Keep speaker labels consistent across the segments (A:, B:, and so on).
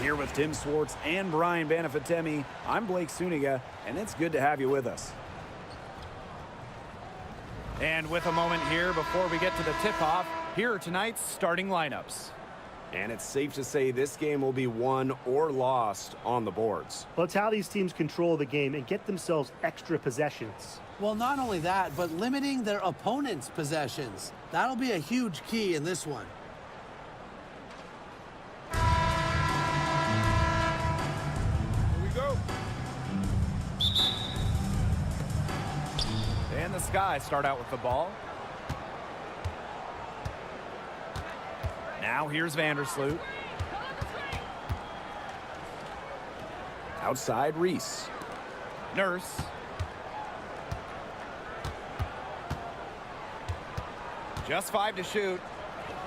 A: Here with Tim Swartz and Brian Banafitemi, I'm Blake Suniga, and it's good to have you with us.
B: And with a moment here before we get to the tip-off, here are tonight's starting lineups.
A: And it's safe to say this game will be won or lost on the boards.
C: Well, it's how these teams control the game and get themselves extra possessions.
D: Well, not only that, but limiting their opponent's possessions. That'll be a huge key in this one.
B: And the Sky start out with the ball. Now here's Vandersloot.
A: Outside, Reese.
B: Nurse. Just 5 to shoot.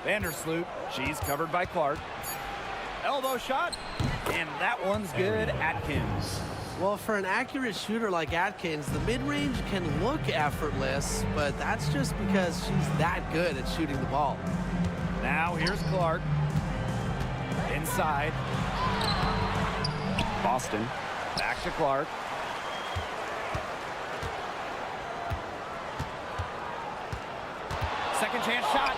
B: Vandersloot. She's covered by Clark. Elbow shot. And that one's good. Atkins.
D: Well, for an accurate shooter like Atkins, the mid-range can look effortless, but that's just because she's that good at shooting the ball.
B: Now here's Clark. Inside.
A: Boston.
B: Back to Clark. Second chance shot.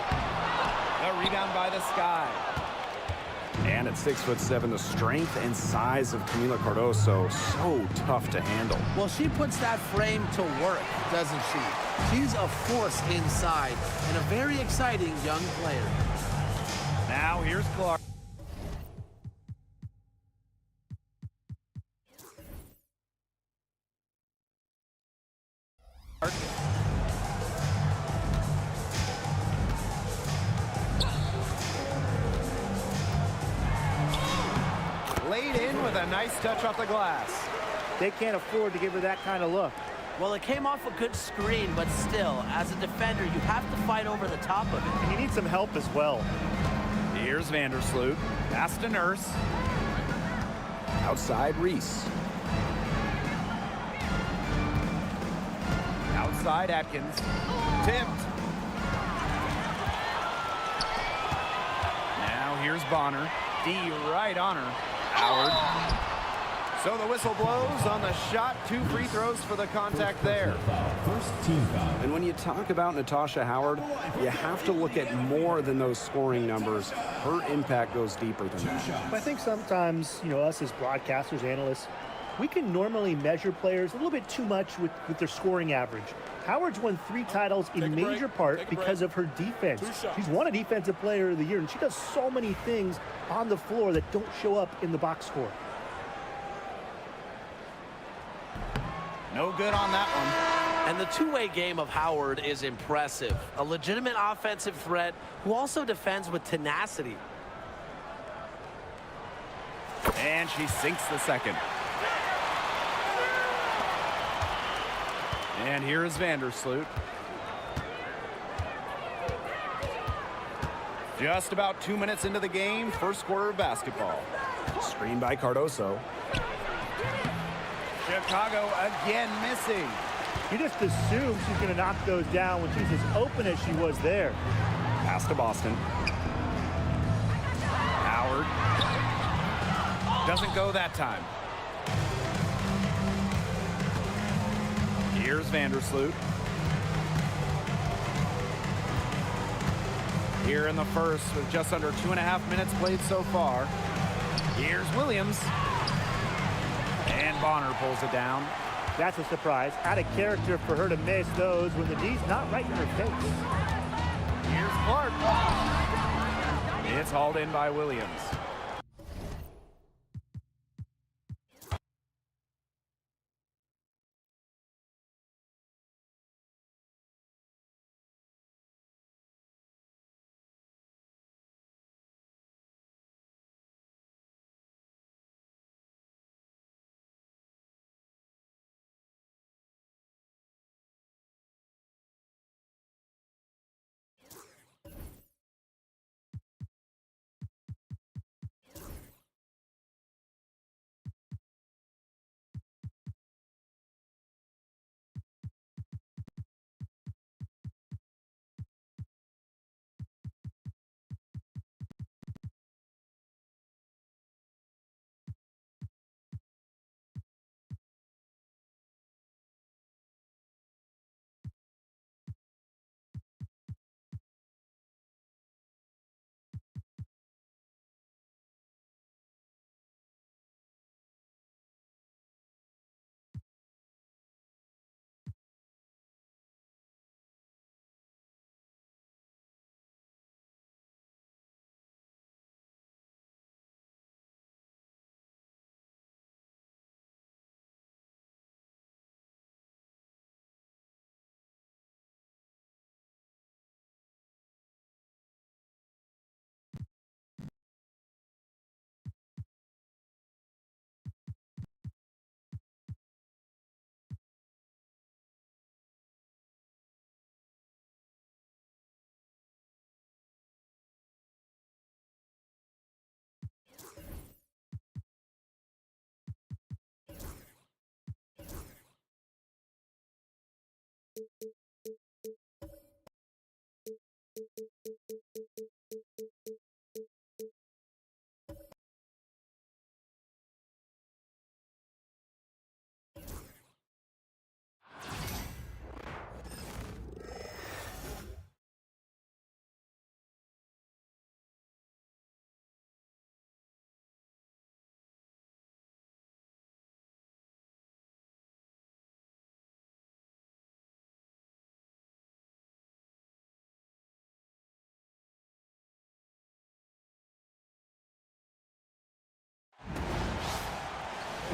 B: The rebound by the Sky.
A: And at 6'7", the strength and size of Camila Cardoso, so tough to handle.
D: Well, she puts that frame to work, doesn't she? She's a force inside and a very exciting young player.
B: Now here's Clark. Laid in with a nice touch off the glass.
C: They can't afford to give her that kind of look.
D: Well, it came off a good screen, but still, as a defender, you have to fight over the top of it.
C: And you need some help as well.
B: Here's Vandersloot. Pass to Nurse.
A: Outside, Reese.
B: Outside, Atkins. Tipped. Now here's Bonner. D right on her. Howard. So the whistle blows on the shot. 2 free throws for the contact there.
A: And when you talk about Natasha Howard, you have to look at more than those scoring numbers. Her impact goes deeper than that.
C: I think sometimes, us as broadcasters, analysts, we can normally measure players a little bit too much with their scoring average. Howard's won 3 titles in major part because of her defense. She's won a Defensive Player of the Year, and she does so many things on the floor that don't show up in the box score.
B: No good on that one.
D: And the two-way game of Howard is impressive. A legitimate offensive threat who also defends with tenacity.
B: And she sinks the second. And here is Vandersloot. Just about 2 minutes into the game, first quarter of basketball.
A: Screen by Cardoso.
B: Chicago again missing.
C: You just assume she's going to knock those down when she's as open as she was there.
A: Pass to Boston.
B: Howard. Doesn't go that time. Here's Vandersloot. Here in the first with just under 2.5 minutes played so far. Here's Williams. And Bonner pulls it down.
C: That's a surprise. Out of character for her to miss those when the D's not right in her face.
B: Here's Clark. It's hauled in by Williams.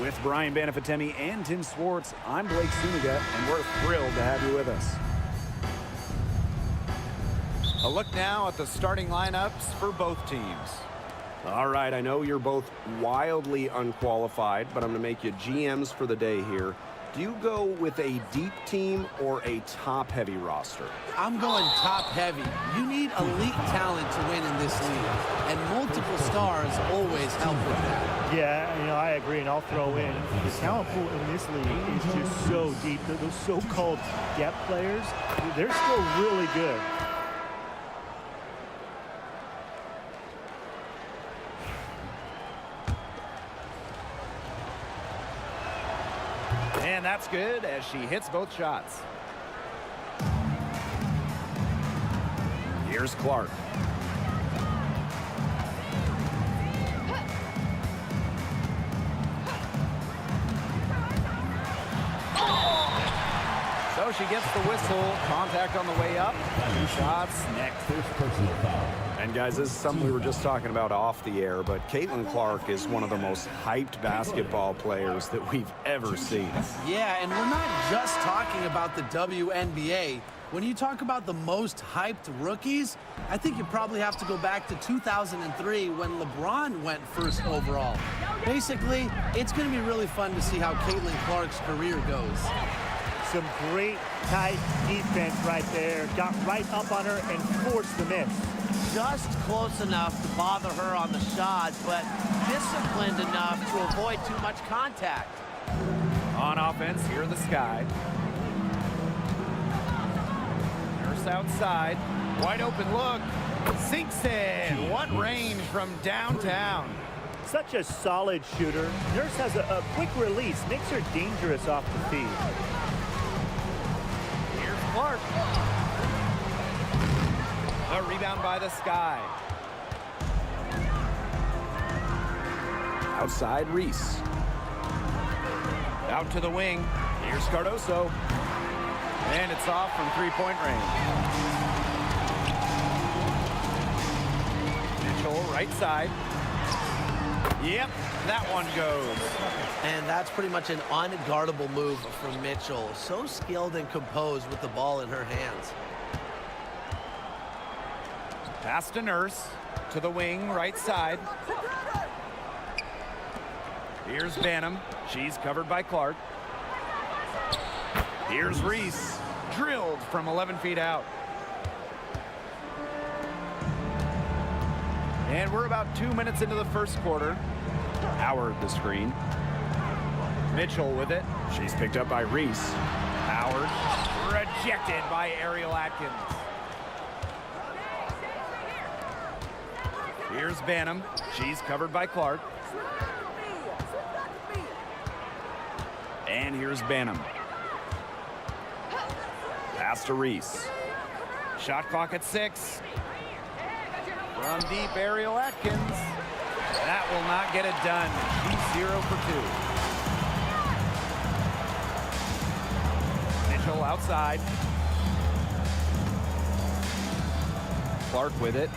B: With Brian Banafitemi and Tim Swartz, I'm Blake Suniga, and we're thrilled to have you with us. A look now at the starting lineups for both teams.
A: All right, I know you're both wildly unqualified, but I'm going to make you GMs for the day here. Do you go with a deep team or a top-heavy roster?
D: I'm going top heavy. You need elite talent to win in this league, and multiple stars always help with that.
C: Yeah, I agree, and I'll throw in the talent pool in this league is just so deep. Those so-called depth players, they're still really good.
B: And that's good as she hits both shots.
A: Here's Clark.
B: So she gets the whistle. Contact on the way up. 2 shots next.
E: First personal foul.
A: And guys, this is something we were just talking about off the air, but Caitlin Clark is one of the most hyped basketball players that we've ever seen.
D: Yeah, and we're not just talking about the WNBA. When you talk about the most hyped rookies, I think you probably have to go back to 2003 when LeBron went first overall. Basically, it's going to be really fun to see how Caitlin Clark's career goes.
C: Some great tight defense right there. Got right up on her and forced the miss.
F: Just close enough to bother her on the shot, but disciplined enough to avoid too much contact.
B: On offense, here in the Sky. Nurse outside. Wide open look. Sinks in. What range from downtown.
C: Such a solid shooter. Nurse has a quick release, makes her dangerous off the feed.
B: Here's Clark. A rebound by the Sky.
A: Outside, Reese.
B: Out to the wing. Here's Cardoso. And it's off from three-point range. Mitchell, right side. Yep, that one goes.
D: And that's pretty much an unguardable move from Mitchell. So skilled and composed with the ball in her hands.
B: Pass to Nurse. To the wing, right side. Here's Banham. She's covered by Clark. Here's Reese. Drilled from 11 feet out. And we're about 2 minutes into the first quarter.
A: Howard, the screen.
B: Mitchell with it.
A: She's picked up by Reese.
B: Howard. Rejected by Ariel Atkins. Here's Banham. She's covered by Clark. And here's Banham. Pass to Reese. Shot clock at 6. From deep, Ariel Atkins. That will not get it done. She's 0 for 2. Mitchell outside. Clark with it.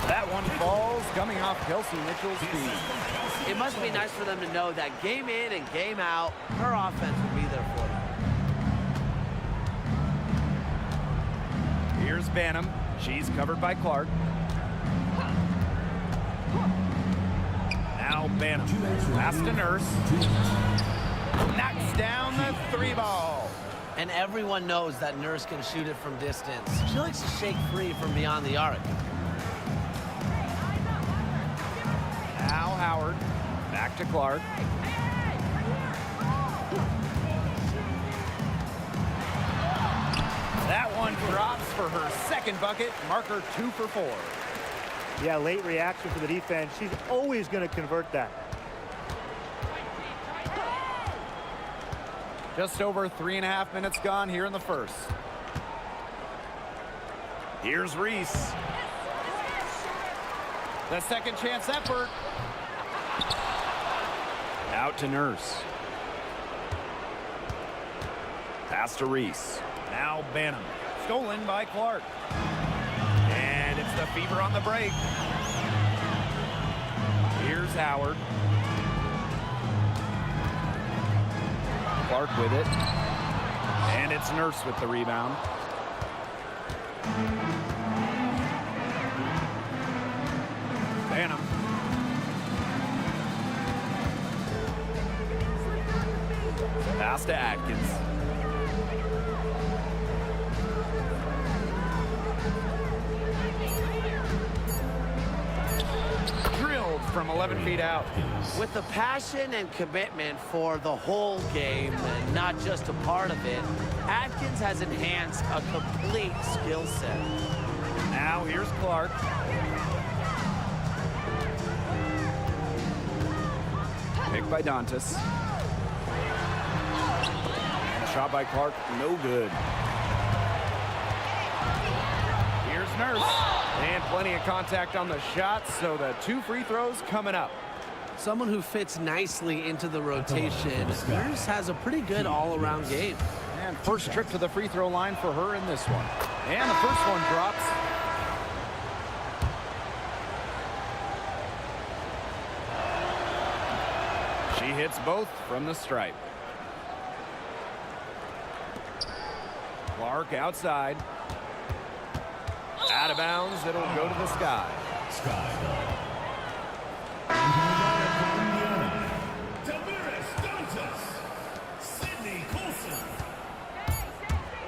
B: That one falls, coming off Kelsey Mitchell's feet.
F: It must be nice for them to know that game in and game out, her offense will be there for them.
B: Here's Banham. She's covered by Clark. Now Banham. Pass to Nurse. Knocks down the 3-ball.
D: And everyone knows that Nurse can shoot it from distance. She likes to shake free from beyond the arc.
B: Now Howard. Back to Clark. That one drops for her second bucket. Marker 2 for 4.
C: Yeah, late reaction for the defense. She's always going to convert that.
B: Just over 3.5 minutes gone here in the first. Here's Reese. The second chance effort.
A: Out to Nurse. Pass to Reese.
B: Now Banham. Stolen by Clark. And it's the Fever on the break. Here's Howard. Clark with it. And it's Nurse with the rebound. Banham. Pass to Atkins. Drilled from 11 feet out.
F: With the passion and commitment for the whole game and not just a part of it, Atkins has enhanced a complete skill set.
B: Now here's Clark. Picked by Dantas. And shot by Clark, no good. Here's Nurse. And plenty of contact on the shot, so the 2 free throws coming up.
D: Someone who fits nicely into the rotation. Nurse has a pretty good all-around game.
B: And first trip to the free throw line for her in this one. And the first one drops. She hits both from the stripe. Clark outside. Out of bounds, it'll go to the sky.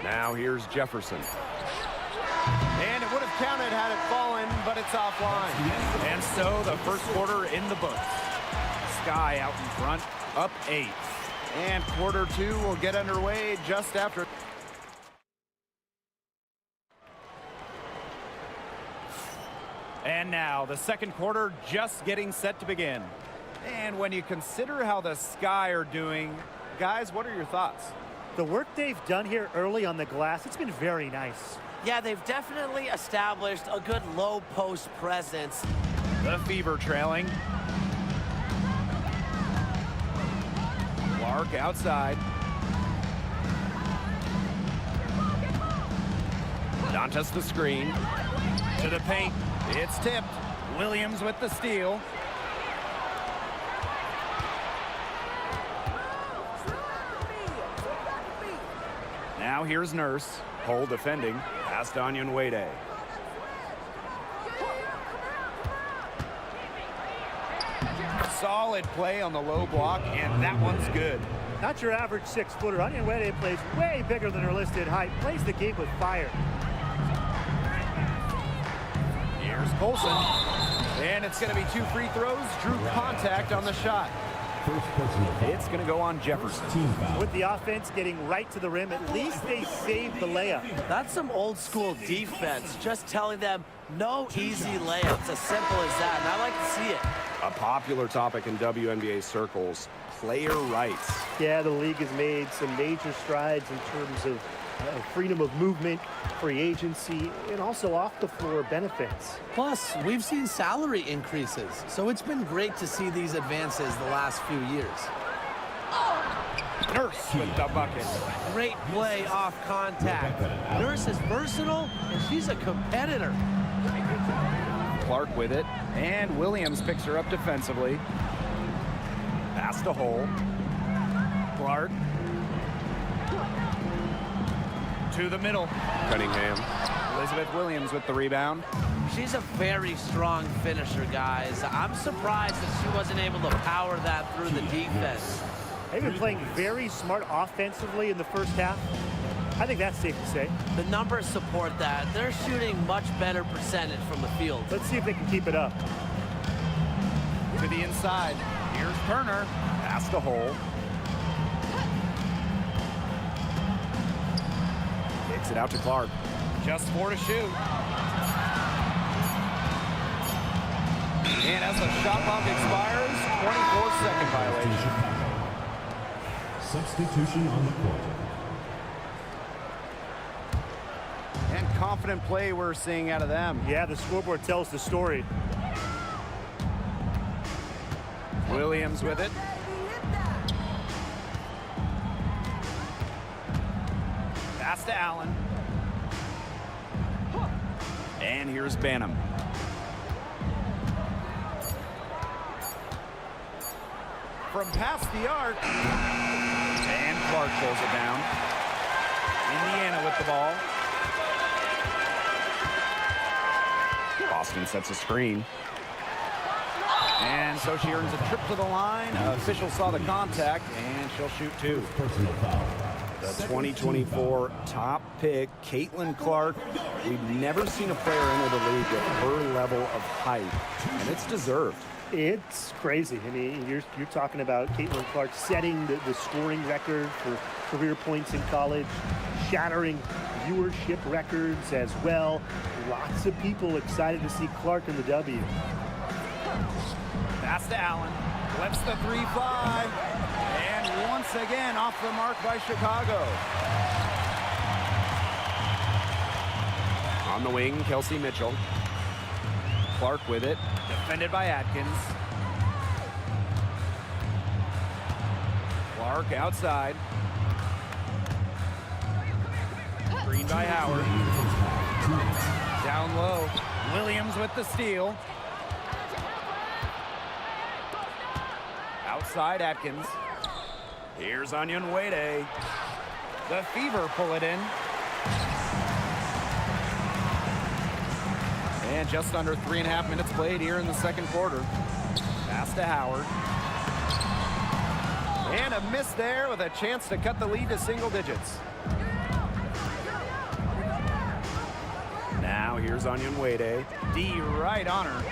B: Now here's Jefferson. And it would have counted had it fallen, but it's offline. And so the first quarter in the books. Sky out in front, up 8. And quarter 2 will get underway just after. And now the second quarter just getting set to begin. And when you consider how the Sky are doing, guys, what are your thoughts?
C: The work they've done here early on the glass, it's been very nice.
F: Yeah, they've definitely established a good low post presence.
B: The Fever trailing. Clark outside. Dantas the screen. To the paint. It's tipped. Williams with the steal. Now here's Nurse. Hole defending. Pass to Onyenwere. Solid play on the low block, and that one's good.
C: Not your average 6-footer. Onyenwere plays way bigger than her listed height. Plays the game with fire.
B: Here's Colson. And it's going to be 2 free throws. Drew contact on the shot. It's going to go on Jefferson.
C: With the offense getting right to the rim, at least they saved the layup.
F: That's some old school defense, just telling them no easy layups, as simple as that, and I like to see it.
A: A popular topic in WNBA circles, player rights.
C: Yeah, the league has made some major strides in terms of freedom of movement, free agency, and also off the floor benefits.
D: Plus, we've seen salary increases, so it's been great to see these advances the last few years.
B: Nurse with the bucket.
F: Great play off contact. Nurse is versatile, and she's a competitor.
B: Clark with it, and Williams picks her up defensively. Pass to Hole. Clark. To the middle.
A: Cunningham.
B: Elizabeth Williams with the rebound.
F: She's a very strong finisher, guys. I'm surprised that she wasn't able to power that through the defense.
C: They've been playing very smart offensively in the first half. I think that's safe to say.
F: The numbers support that. They're shooting much better percentage from the field.
C: Let's see if they can keep it up.
B: To the inside. Here's Turner. Pass to Hole. Kicks it out to Clark. Just 4 to shoot. And as the shot clock expires, 24-second violation.
E: Substitution on the court.
B: And confident play we're seeing out of them.
C: Yeah, the scoreboard tells the story.
B: Williams with it. Pass to Allen. And here's Banham. From past the arc. And Clark pulls it down. Indiana with the ball.
A: Boston sets a screen.
B: And so she earns a trip to the line. Official saw the contact, and she'll shoot two.
A: The 2024 top pick, Caitlin Clark. We've never seen a player enter the league with her level of height, and it's deserved.
C: It's crazy. I mean, you're talking about Caitlin Clark setting the scoring record for career points in college, shattering viewership records as well. Lots of people excited to see Clark in the W.
B: Pass to Allen. Lets the three fly. And once again off the mark by Chicago.
A: On the wing, Kelsey Mitchell.
B: Clark with it. Defended by Atkins. Clark outside. Green by Howard. Down low. Williams with the steal. Outside Atkins. Here's Onion Wade. The Fever pull it in. And just under 3.5 minutes played here in the second quarter. Pass to Howard. And a miss there with a chance to cut the lead to single digits. Now here's Onion Wade. D right on her.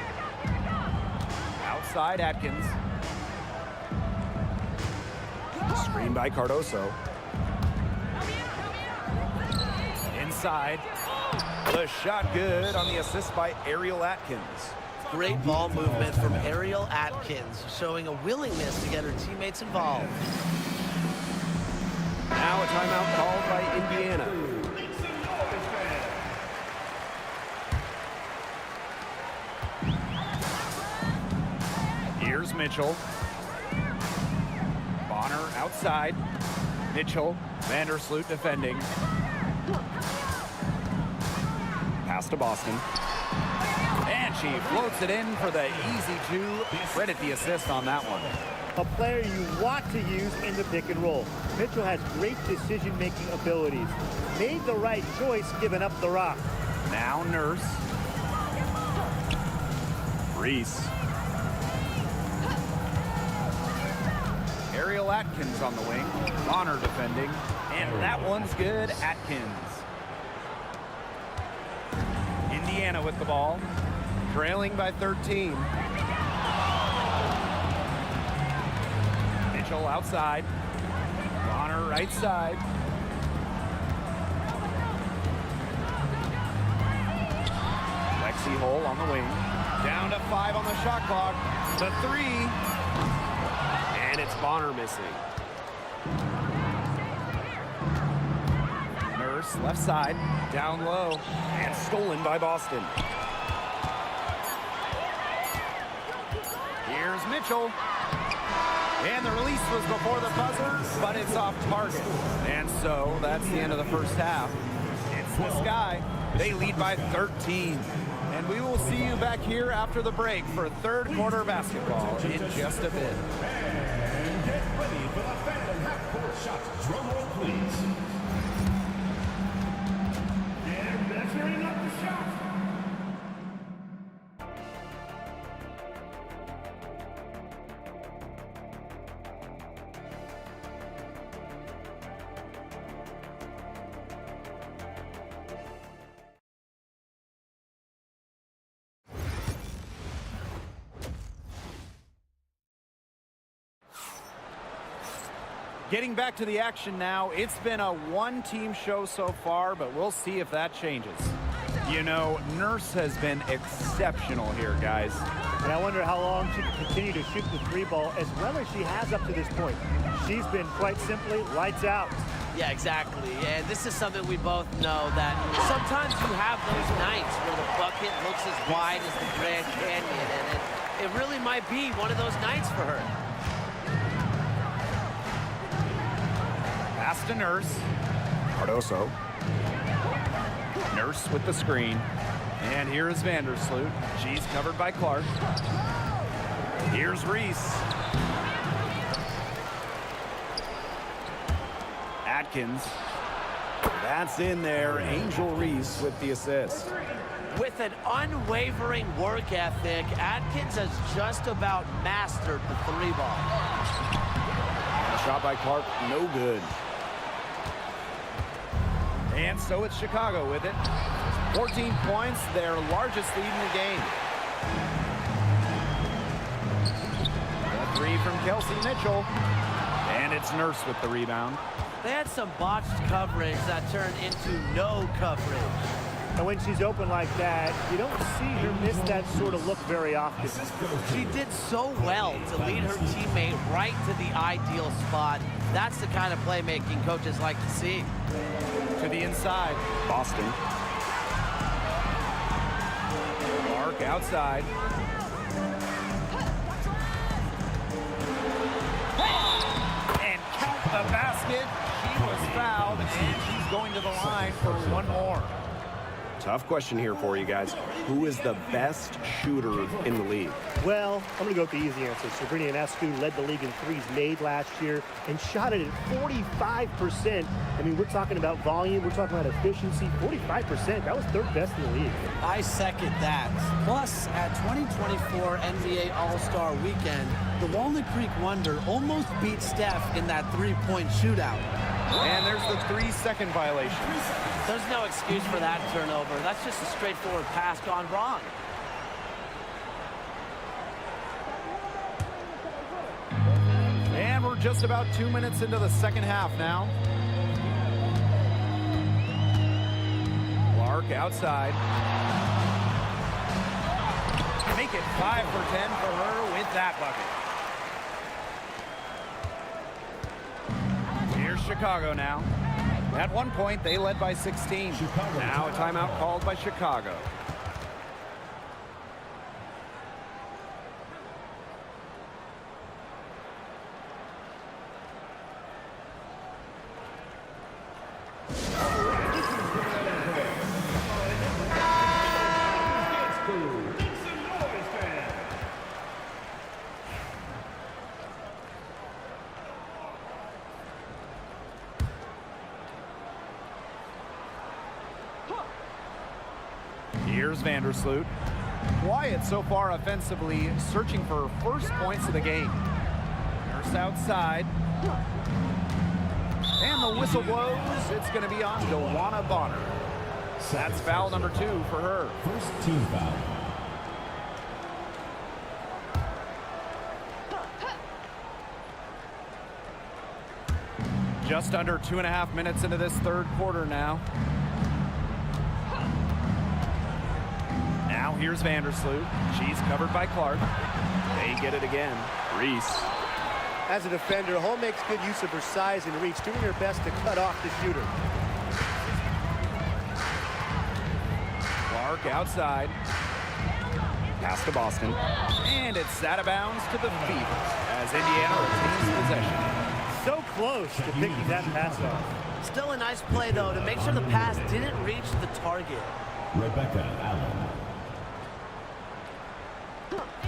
B: Outside Atkins.
A: Screen by Cardoso.
B: Inside. The shot good on the assist by Ariel Atkins.
F: Great ball movement from Ariel Atkins, showing a willingness to get her teammates involved.
A: Now a timeout called by Indiana.
B: Here's Mitchell. Bonner outside. Mitchell. Vandersloot defending.
A: Pass to Boston.
B: And she floats it in for the easy two. Credit the assist on that one.
C: A player you want to use in the pick and roll. Mitchell has great decision-making abilities. Made the right choice giving up the rock.
B: Now Nurse.
A: Reese.
B: Ariel Atkins on the wing. Bonner defending. And that one's good. Atkins. Indiana with the ball. Trailing by 13. Mitchell outside. Bonner right side. Lexi Hole on the wing. Down to 5 on the shot clock. The 3.
A: And it's Bonner missing.
B: Nurse left side. Down low.
A: And stolen by Boston.
B: Here's Mitchell. And the release was before the buzzer, but it's off target. And so that's the end of the first half. It's the Sky. They lead by 13. And we will see you back here after the break for third quarter basketball in just a bit.
E: And get ready for the Phantom half-court shots. Drum roll, please. And measuring up the shot.
B: Getting back to the action now, it's been a one-team show so far, but we'll see if that changes. You know, Nurse has been exceptional here, guys.
C: And I wonder how long she can continue to shoot the three ball as well as she has up to this point. She's been quite simply lights out.
F: Yeah, exactly. And this is something we both know, that sometimes you have those nights where the bucket looks as wide as the Grand Canyon, and it really might be one of those nights for her.
B: Pass to Nurse.
A: Cardoso.
B: Nurse with the screen. And here is Vandersloot. She's covered by Clark. Here's Reese. Atkins. That's in there. Angel Reese with the assist.
F: With an unwavering work ethic, Atkins has just about mastered the three ball.
B: And a shot by Clark, no good. And so it's Chicago with it. 14 points, their largest lead in the game. A three from Kelsey Mitchell. And it's Nurse with the rebound.
F: They had some botched coverage that turned into no coverage.
C: And when she's open like that, you don't see her miss that sort of look very often.
F: She did so well to lead her teammate right to the ideal spot. That's the kind of playmaking coaches like to see.
B: To the inside. Boston. Clark outside. And count the basket. She was fouled, and she's going to the line for one more.
A: Tough question here for you guys. Who is the best shooter in the league?
C: Well, I'm going to go with the easy answer. Sabrina Ionescu led the league in threes made last year and shot it at 45%. I mean, we're talking about volume. We're talking about efficiency. 45%. That was third best in the league.
D: I second that. Plus, at 2024 NBA All-Star Weekend, the Walnut Creek Wonder almost beat Steph in that three-point shootout.
B: And there's the 3-second violation.
F: There's no excuse for that turnover. That's just a straightforward pass gone wrong.
B: And we're just about 2 minutes into the second half now. Clark outside. Make it 5 for 10 for her with that bucket. Here's Chicago now. At one point, they led by 16. Now a timeout called by Chicago. Here's Vandersloot. Wyatt so far offensively searching for first points of the game. Nurse outside. And the whistle blows. It's going to be on DeWanna Bonner. That's foul number 2 for her.
E: First team foul.
B: Just under 2.5 minutes into this third quarter now. Now here's Vandersloot. She's covered by Clark. They get it again. Reese.
C: As a defender, Hull makes good use of her size and reach, doing her best to cut off the shooter.
B: Clark outside. Pass to Boston. And it's out of bounds to the Fever as Indiana retains possession.
C: So close to picking that pass off.
F: Still a nice play, though, to make sure the pass didn't reach the target.
E: Rebecca Allen.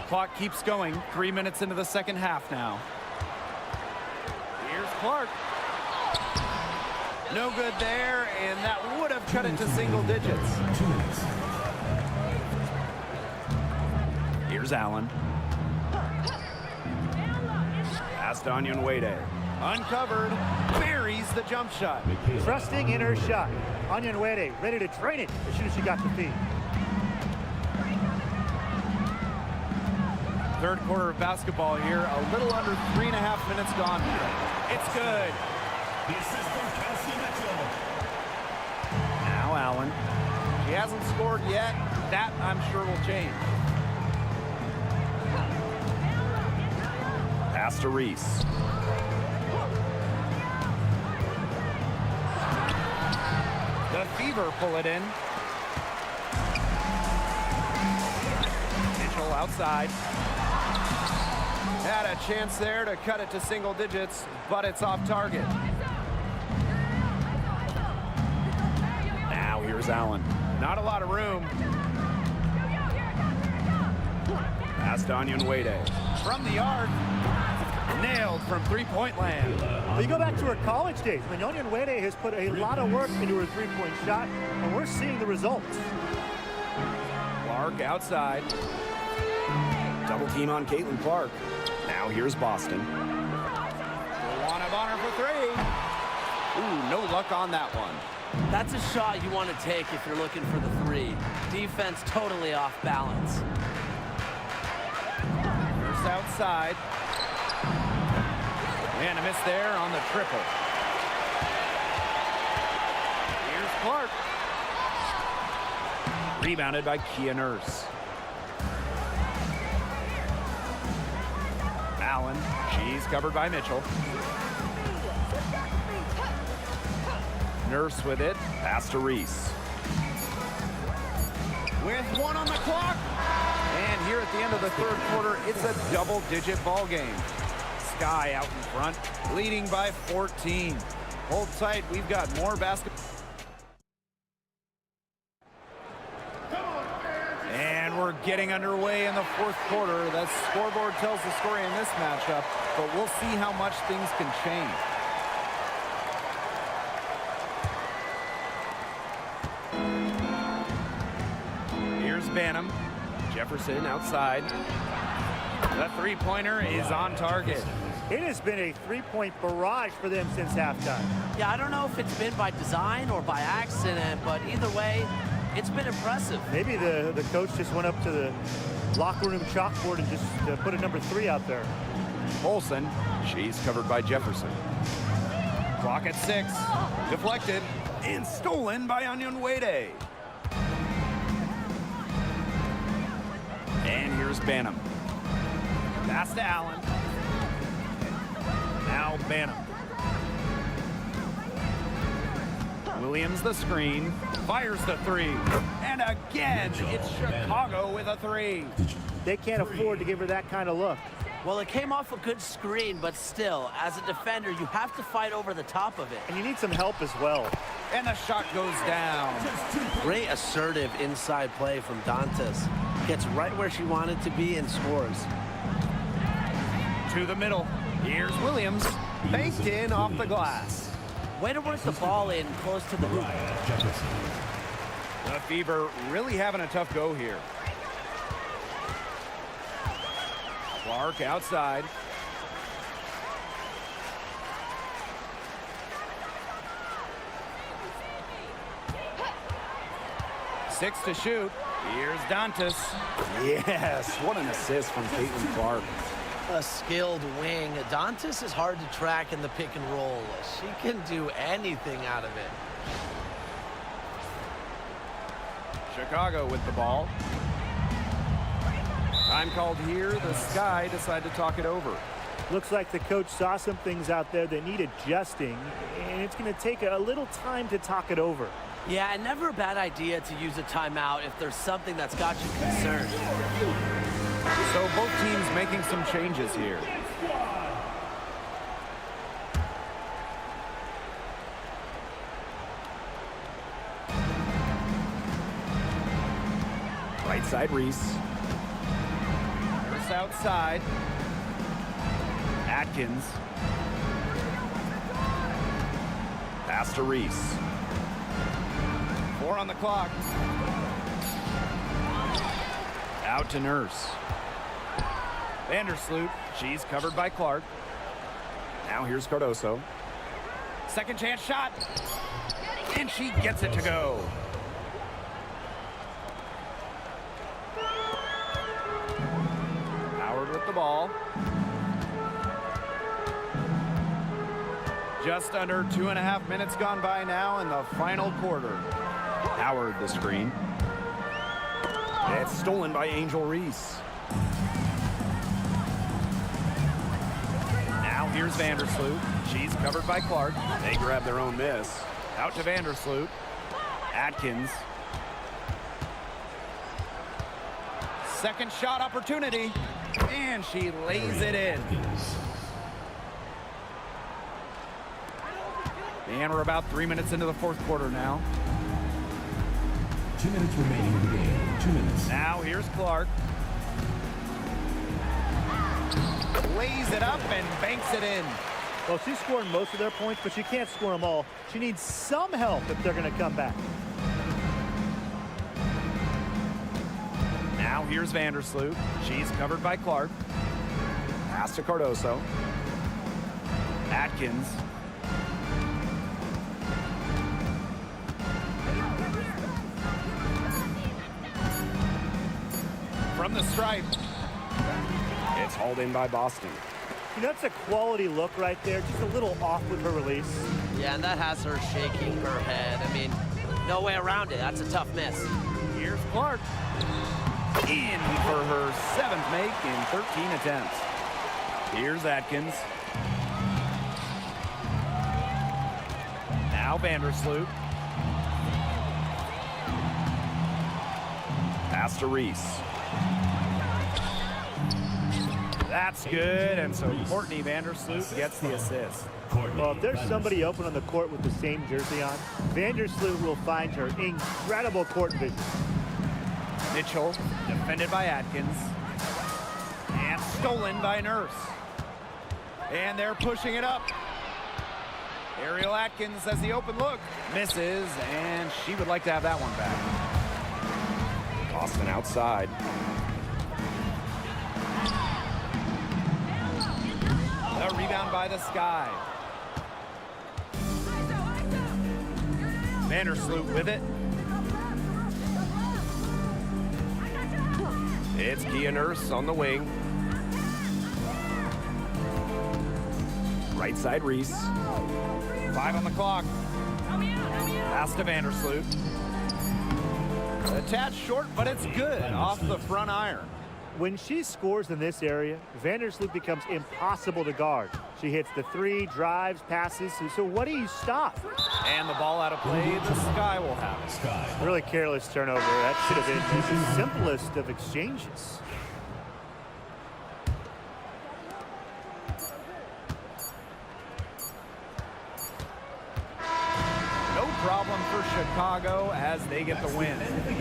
B: Clock keeps going. 3 minutes into the second half now. Here's Clark. No good there, and that would have cut it to single digits.
E: 2 minutes.
B: Here's Allen. Pass to Onyenwere. Uncovered. Buries the jump shot.
C: Trusting in her shot. Onyenwere ready to train it as soon as she got the feed.
B: Third quarter of basketball here. A little under 3.5 minutes gone. It's good.
E: The assist from Kelsey Mitchell.
B: Now Allen. She hasn't scored yet. That, I'm sure, will change. Pass to Reese. The Fever pull it in. Mitchell outside. Had a chance there to cut it to single digits, but it's off target. Now here's Allen. Not a lot of room. Pass to Onyenwere. From the arc. Nailed from three-point land.
C: Well, you go back to her college days. Onyon Nwede has put a lot of work into her three-point shot, and we're seeing the results.
B: Clark outside.
A: Double team on Caitlin Clark. Now here's Boston.
B: DeWanna Bonner for three. Ooh, no luck on that one.
F: That's a shot you want to take if you're looking for the three. Defense totally off balance.
B: First outside. And a miss there on the triple. Here's Clark. Rebounded by Kia Nurse. Allen, she's covered by Mitchell. Nurse with it.
A: Pass to Reese.
B: With one on the clock. And here at the end of the third quarter, it's a double-digit ball game. Sky out in front, leading by 14. Hold tight, we've got more basketball. And we're getting underway in the fourth quarter. The scoreboard tells the story in this matchup, but we'll see how much things can change. Here's Banham. Jefferson outside. The three-pointer is on target.
C: It has been a three-point barrage for them since halftime.
F: Yeah, I don't know if it's been by design or by accident, but either way, it's been impressive.
C: Maybe the coach just went up to the locker room chalkboard and just put a number 3 out there.
B: Olsen, she's covered by Jefferson. Clock at 6. Deflected and stolen by Onyon Nwede. And here's Banham. Pass to Allen. Now Banham. Williams the screen. Fires the three. And again, it's Chicago with a three.
C: They can't afford to give her that kind of look.
F: Well, it came off a good screen, but still, as a defender, you have to fight over the top of it.
C: And you need some help as well.
B: And the shot goes down.
F: Great assertive inside play from Dantas. Gets right where she wanted to be and scores.
B: To the middle. Here's Williams. Baked in off the glass.
F: Way to work the ball in close to the hoop.
B: The Fever really having a tough go here. Clark outside. Six to shoot. Here's Dantas.
A: Yes, what an assist from Caitlin Clark.
F: A skilled wing. Dantas is hard to track in the pick and roll. She can do anything out of it.
B: Chicago with the ball. Time called here. The Sky decide to talk it over.
C: Looks like the coach saw some things out there that need adjusting, and it's going to take a little time to talk it over.
F: Yeah, and never a bad idea to use a timeout if there's something that's got you concerned.
B: So both teams making some changes here.
A: Right side Reese.
B: Nurse outside. Atkins.
A: Pass to Reese.
B: 4 on the clock. Out to Nurse. Vandersloot, she's covered by Clark.
A: Now here's Cardoso.
B: Second chance shot. And she gets it to go. Howard with the ball. Just under 2.5 minutes gone by now in the final quarter.
A: Howard the screen. It's stolen by Angel Reese.
B: Now here's Vandersloot. She's covered by Clark.
A: They grab their own miss.
B: Out to Vandersloot. Atkins. Second shot opportunity. And she lays it in. And we're about 3 minutes into the fourth quarter now.
E: 2 minutes remaining in the game. 2 minutes.
B: Now here's Clark. lays it up and banks it in.
C: Well, she's scoring most of their points, but she can't score them all. She needs some help if they're going to come back.
B: Now here's Vandersloot. She's covered by Clark.
A: Pass to Cardoso.
B: Atkins. From the stripe.
A: It's hauled in by Boston.
C: You know, that's a quality look right there. Just a little off with her release.
F: Yeah, and that has her shaking her head. I mean, no way around it. That's a tough miss.
B: Here's Clark. In for her 7th make in 13 attempts. Here's Atkins. Now Vandersloot.
A: Pass to Reese.
B: That's good, and so Courtney Vandersloot gets the assist.
C: Well, if there's somebody open on the court with the same jersey on, Vandersloot will find her incredible court vision.
B: Mitchell, defended by Atkins. And stolen by Nurse. And they're pushing it up. Ariel Atkins has the open look. Misses, and she would like to have that one back.
A: Boston outside.
B: The rebound by the Sky. Vandersloot with it.
A: It's Kia Nurse on the wing. Right side Reese.
B: 5 on the clock. Pass to Vandersloot. A tad short, but it's good off the front iron.
C: When she scores in this area, Vandersloot becomes impossible to guard. She hits the three, drives, passes. So what do you stop?
B: And the ball out of play, the Sky will have it.
C: Really careless turnover. That should have been the simplest of exchanges.
B: No problem for Chicago as they get the win.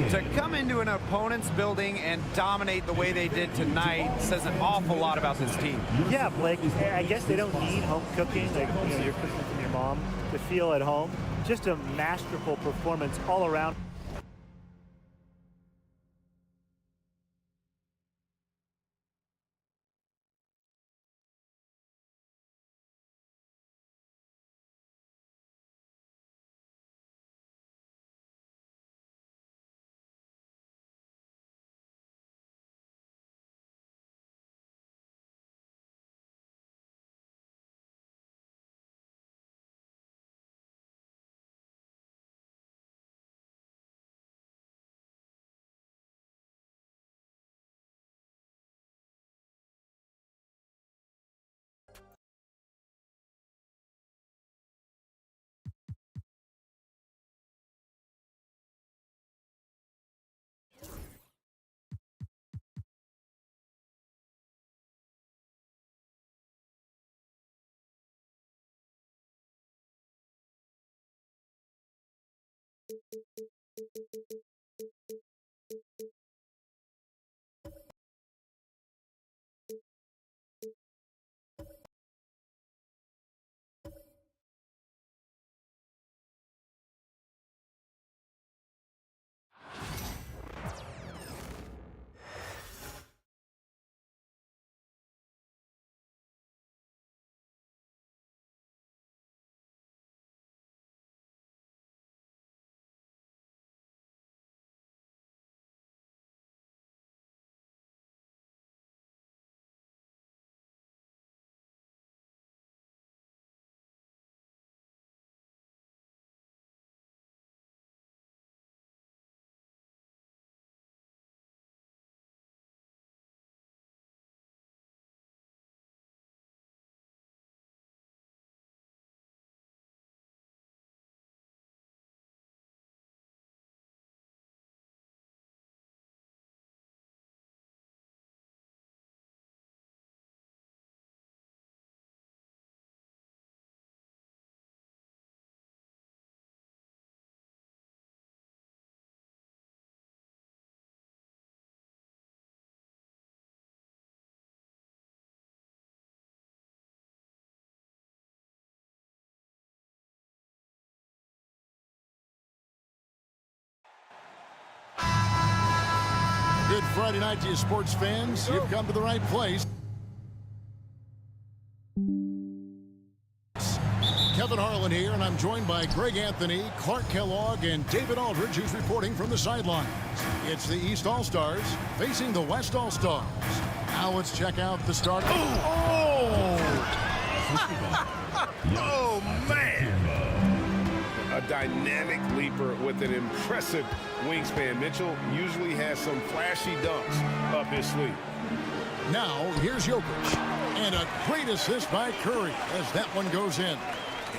B: To come into an opponent's building and dominate the way they did tonight says an awful lot about this team.
C: Yeah, Blake, I guess they don't need home cooking, like you're cooking from your mom, to feel at home. Just a masterful performance all around.
G: Friday night to you sports fans. You've come to the right place. Kevin Harlan here, and I'm joined by Greg Anthony, Clark Kellogg, and David Aldridge, who's reporting from the sidelines. It's the East All-Stars facing the West All-Stars. Now let's check out the start. Oh,
H: man! A dynamic leaper with an impressive wingspan. Mitchell usually has some flashy dunks up his sleeve.
G: Now, here's Jokic. And a great assist by Curry as that one goes in.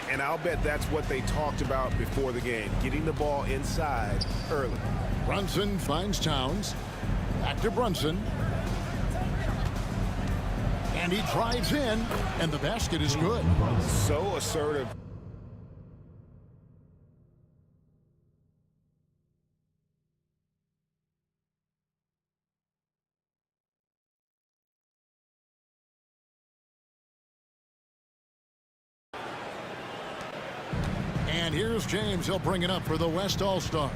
H: And I'll bet that's what they talked about before the game, getting the ball inside early.
G: Brunson finds Towns. Back to Brunson. And he drives in, and the basket is good.
H: So assertive.
G: And here's James. He'll bring it up for the West All-Stars.